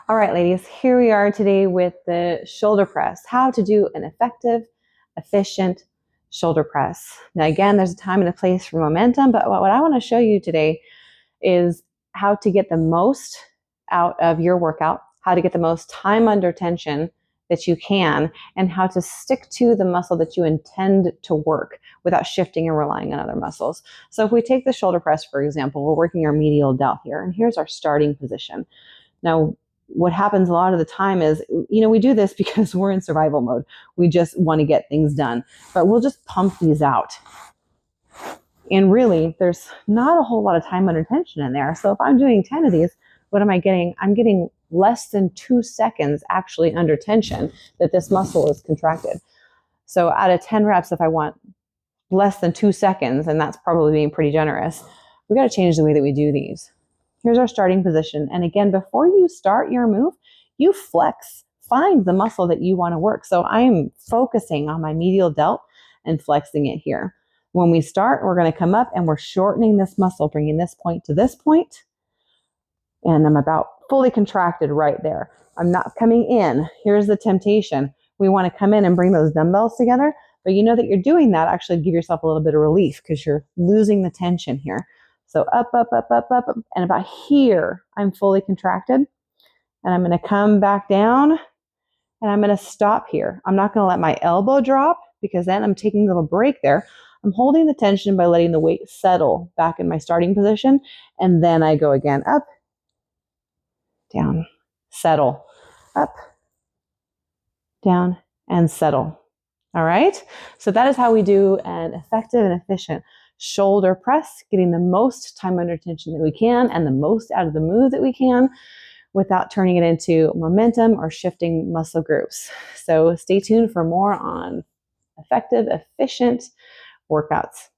All right, ladies, here we are today with the shoulder press, how to do an effective, efficient shoulder press. Now, again, there's a time and a place for momentum, but what I want to show you today is how to get the most out of your workout, how to get the most time under tension that you can, and how to stick to the muscle that you intend to work without shifting and relying on other muscles. So if we take the shoulder press, for example, we're working our medial delt here, and here's our starting position. Now, what happens a lot of the time is, we do this because we're in survival mode. We just want to get things done, but we'll just pump these out. And really, there's not a whole lot of time under tension in there. So if I'm doing 10 of these, what am I getting? I'm getting less than 2 seconds actually under tension that this muscle is contracted. So out of 10 reps, if I want less than 2 seconds, and that's probably being pretty generous, we got to change the way that we do these. Here's our starting position. And again, before you start your move, you flex. Find the muscle that you want to work. So I'm focusing on my medial delt and flexing it here. When we start, we're going to come up and we're shortening this muscle, bringing this point to this point. And I'm about fully contracted right there. I'm not coming in. Here's the temptation. We want to come in and bring those dumbbells together, but you know that you're doing that, actually give yourself a little bit of relief because you're losing the tension here. So up, up, up, up, up, up, and about here, I'm fully contracted. And I'm going to come back down and I'm going to stop here. I'm not going to let my elbow drop because then I'm taking a little break there. I'm holding the tension by letting the weight settle back in my starting position. And then I go again up, down, settle, up, down, and settle. All right. So that is how we do an effective and efficient shoulder press, getting the most time under tension that we can and the most out of the move that we can without turning it into momentum or shifting muscle groups. So stay tuned for more on effective, efficient workouts.